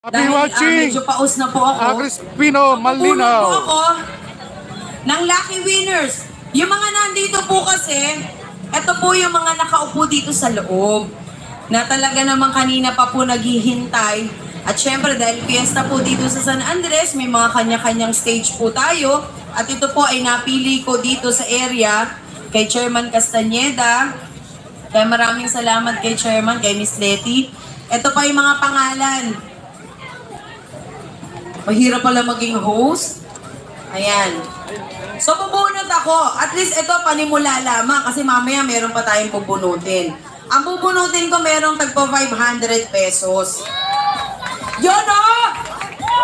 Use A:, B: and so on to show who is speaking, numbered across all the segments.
A: Happy watching!
B: Medyo paus na po ako.
A: Crispino Malinaw.
B: Po ako ng lucky winners. Yung mga nandito po kasi, ito po yung mga nakaupo dito sa loob. Na talaga naman kanina pa po naghihintay. At syempre dahil fiesta po dito sa San Andres, may mga kanya-kanyang stage po tayo. At ito po ay napili ko dito sa area kay Chairman Castañeda. Kaya maraming salamat kay Chairman, kay Miss Letty. Ito pa yung mga pangalan. Mahirap pala maging host. Ayan. So, bubunot ako. At least ito, panimula lamang. Kasi mamaya meron pa tayong bubunutin. Ang bubunutin ko merong tagpo 500 pesos. Yun o!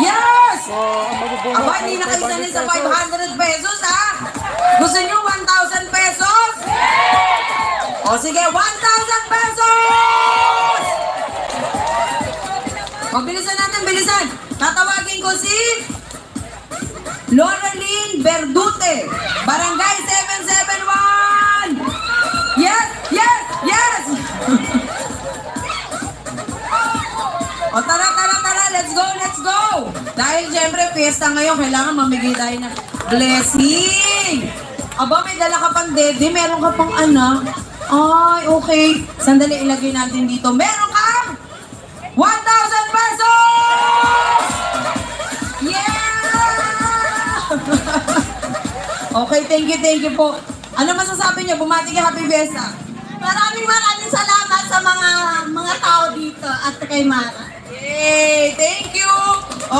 B: Yes! Aba, hindi na kayo sanay sa 500 pesos, ha? Gusto nyo 1,000 pesos? O sige, 1,000 pesos! Bilisan natin, bilisan. Tatawagin ko si Loreline Verdute, Barangay 771! Yes! Yes! Yes! O tara, tara, tara! Let's go! Let's go! Dahil syempre, fiesta ngayon, kailangan mamigay tayo ng blessing! Aba, may dala ka pang dede, meron ka pang anak. Ay, okay. Sandali, ilagay natin dito. Meron kang 1,000 pesos! Yeah! Okay, thank you po. Ano masasabi niyo? Bumati ka, Happy Fiesta.
C: Maraming salamat sa mga tao dito at kay Mara.
B: Yay! Thank you!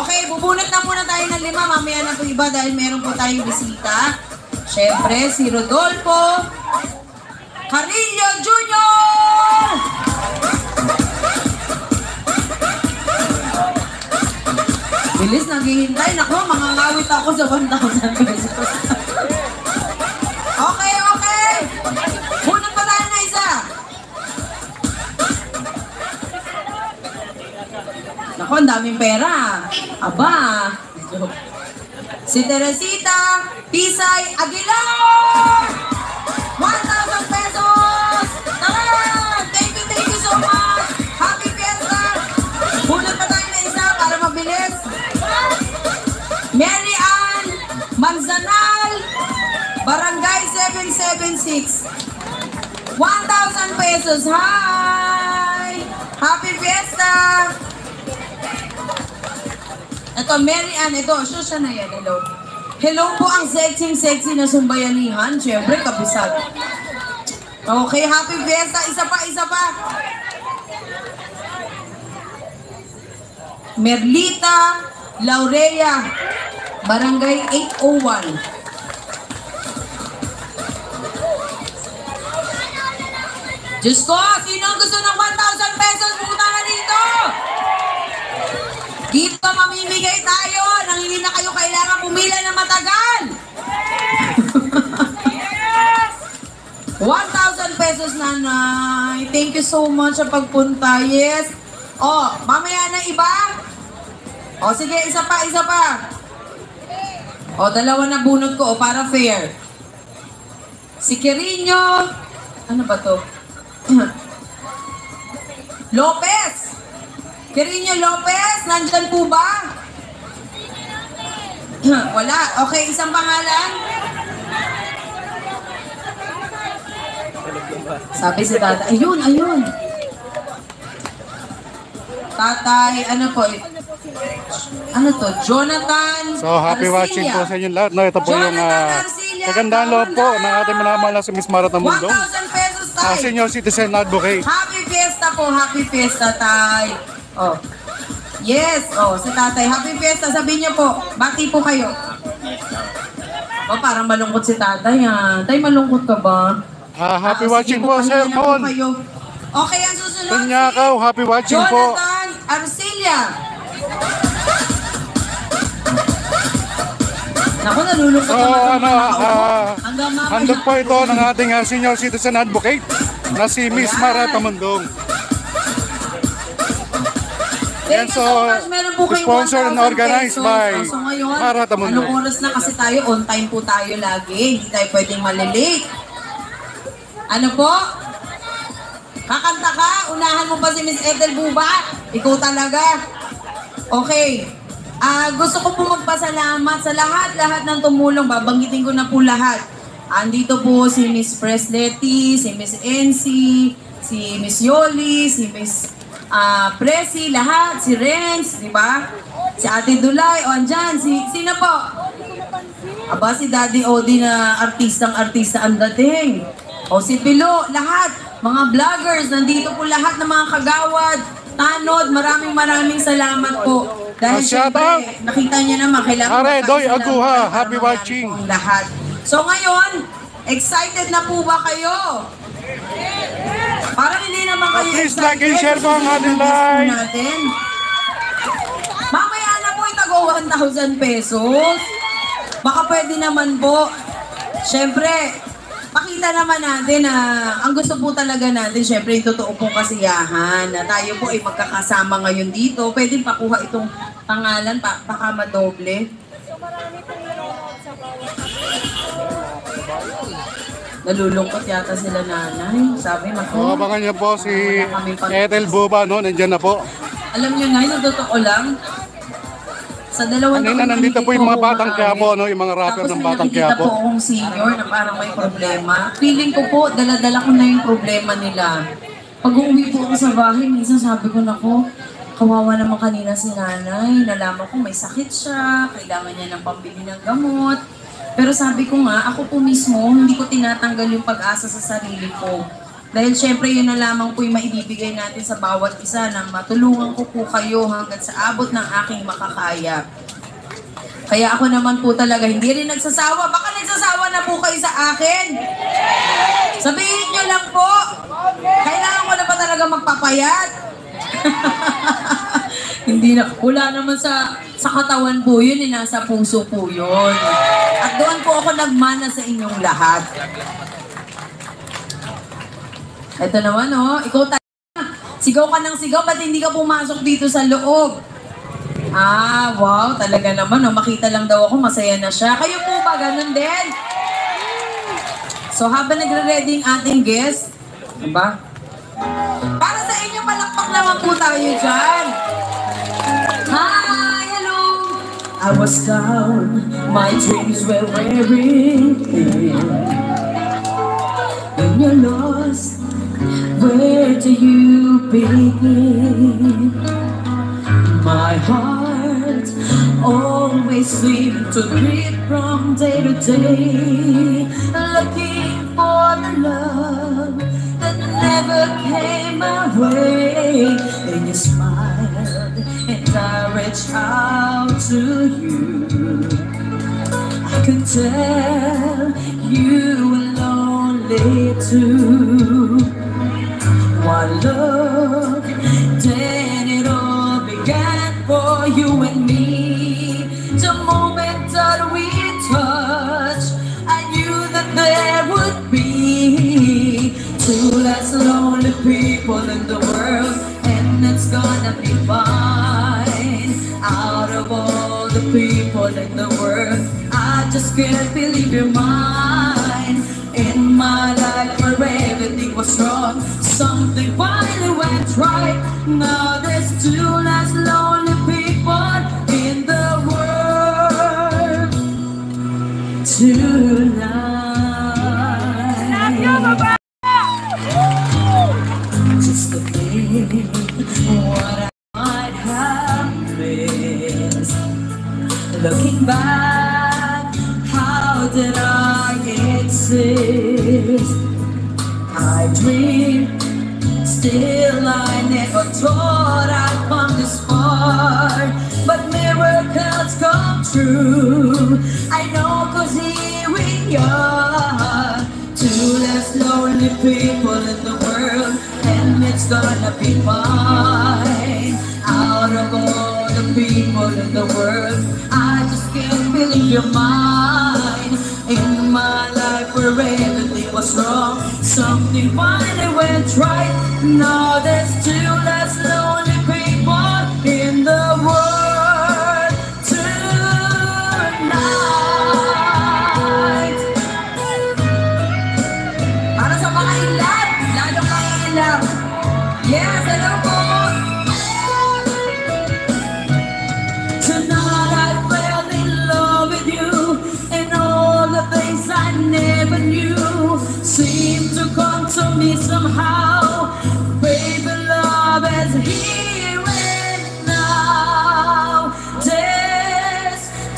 B: Okay, bubunot na muna tayo ng 5. Mamaya na po iba dahil meron po tayong bisita. Siyempre, si Rodolfo Carillo Jr. Bilis, naghihintay. Naku, mangangawit ako sa 1,000 pesos. Okay, okay. Bunot pa tayo na isa. Naku, ang daming pera. Aba. Si Teresita Pisay Aguilar! 1,000 pesos! Tara! Thank you so much! Happy Fiesta! Bunot pa tayo na isa para mabilis. Mary Ann Manzanal, Barangay 776. 1,000 pesos. Hi! Happy Fiesta! Ito, Mary Ann. Ito, siya na yan. Hello. Hello po ang sexy na sumbayanihan. Siyempre, kabisag. Okay, Happy Fiesta. Isa pa. Merlita Laurea, Barangay 801. Diyos ko, sino ang gusto ng 1,000 pesos? Pumunta na dito! Dito mamimigay tayo nang hindi na kayo kailangan pumila na matagal. 1,000 pesos, nanay. Thank you so much sa pagpunta. Yes. Oh, mamaya na iba. Oh, sige, isa pa. Oh, 2 na bunot ko, para fair. Si Quirino. Ano ba to? Lopez. Quirino Lopez, nandyan po ba? Wala. Okay, isang pangalan. Sabi si tatay. Ayun. Tatay, ano po? Ano to? Jonathan
A: So, happy
B: Arcilla.
A: watching po sa inyo lahat. No, ito po yung kagandang loob po ng ating minamahal na si Miss Mara Tamundong.
B: 1,000 pesos tayo.
A: Senior Citizen Advocate.
B: Happy Fiesta po. Happy Fiesta, tay. Oh. Yes. Oh, si tatay. Happy Fiesta. Sabihin niyo po. Bati po kayo. Oh, parang malungkot si tatay. Tay, malungkot ka ba?
A: Happy watching po, Sir Mon.
B: Okay, ang susunod.
A: Tunyakaw, happy watching po.
B: Jonathan Arcilla. Naku, nalulungkot
A: So, handog po ito ng
B: naman.
A: ating Senior Citizen Advocate na si Miss Mara Tamundong.
B: Thank you so much. Meron po kayong
A: Sponsored and
B: 1,000
A: organized
B: pesos.
A: by
B: So ngayon,
A: Mara Tamundong.
B: anong oras na kasi tayo? On time po tayo lagi. Hindi tayo pwedeng malilate. Ano po? Kakanta ka? Unahan mo pa si Miss Ethel Buba? Ikaw talaga. Okay. Gusto ko po magpasalamat sa lahat ng tumulong. Babanggitin ko na po lahat. Andito po si Miss Presleti, si Miss NC, si Miss Yoli, si Miss Presi, lahat. Si Renz, di ba? Si Ate Dulay, o andyan. Sino po? Aba, si Daddy Odi na artistang-artista ang dating. O si Pilo, lahat. Mga vloggers, nandito po lahat ng mga kagawad, tanod, maraming salamat po. Dahil syempre, nakita niyo naman, kailangan
A: Are, Doy,
B: magpasalamat
A: Aguha,
B: para
A: happy
B: magaan
A: watching.
B: po ang lahat. So ngayon, excited na po ba kayo? Parang hindi naman kayo
A: Please
B: excited.
A: like and share po ang ating live.
B: Natin. Mamaya na po itago 1,000 pesos. Baka pwede naman po. Syempre, pakita naman natin na ang gusto po talaga natin, syempre, yung totoo pong kasiyahan na tayo po ay magkakasama ngayon dito. Pwede pakuha itong pangalan, baka madoble. Nalulungkot yata sila nanay. Sabi, naku.
A: Abangan niyo po si Ethel Buba, no? Nandiyan na po.
B: Alam niyo nga, yung totoo lang, sa dalawang
A: Kanina nandito po yung mga Batang Quiapo, no? Yung mga rapper ng Batang Quiapo.
B: Tapos may nakikita po akong senior na parang may problema. Feeling ko po, dala-dala ko na yung problema nila. Pag uuwi po ako sa bahay, minsan sabi ko, naku, kawawa naman kanina si nanay. Nalaman ko may sakit siya, kailangan niya ng pambili ng gamot. Pero sabi ko nga, ako po mismo, hindi ko tinatanggal yung pag-asa sa sarili ko. Dahil syempre yun na lamang po yung maibibigay natin sa bawat isa na matulungan ko po kayo hanggang sa abot ng aking makakaya. Kaya ako naman po talaga hindi rin nagsasawa. Baka nagsasawa na po kayo sa akin. Sabihin nyo lang po, kailangan ko na ba talaga magpapayat? Hindi na, wala naman sa katawan po yun, nasa puso po yun. At doon po ako nagmana sa inyong lahat. Ito naman, oh. Ikaw sigaw ka ng sigaw, ba't hindi ka pumasok dito sa loob? Wow, talaga naman, oh. Makita lang daw ako, masaya na siya. Kayo po ba, ganun din? So, habang nagre-ready ang ating guest, diba? Para sa inyo, palakpak naman po tayo dyan. Hi, hello! I was down, my dreams were wearing thin. When you're lost, where do you begin? My heart always seemed to beat from day to day, looking for the love that never came my way. And you smiled and I reached out to you. I could tell you were lonely too. One look, then it all began for you and me. The moment that we touched, I knew that there would be two less lonely people in the world, and it's gonna be fine. Out of all the people in the world, I just can't believe you're mine. In my life where everything was wrong, something finally went right. Now there's two less lonely people in the world tonight. Just to think what I might have missed. Looking back, how did I exist? I dreamed, still I never thought I'd come this far. But miracles come true, I know, 'cause here we are. Two less lonely people in the world, and it's gonna be fine. Out of all the people in the world, I just can't believe you're mine. In my life where everything was wrong, something finally went right. Now there's two less lonely people in the world tonight. Para sa mga ilan, lalong mga ilan. Yes, hello po.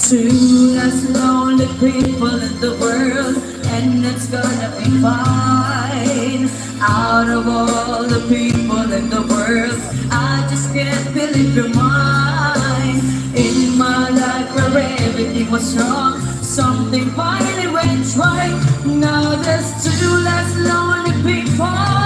B: Two less lonely people in the world, and it's gonna be fine. Out of all the people in the world, I just can't believe you're mine. In my life where everything was wrong, something finally went right. Now there's two less lonely people.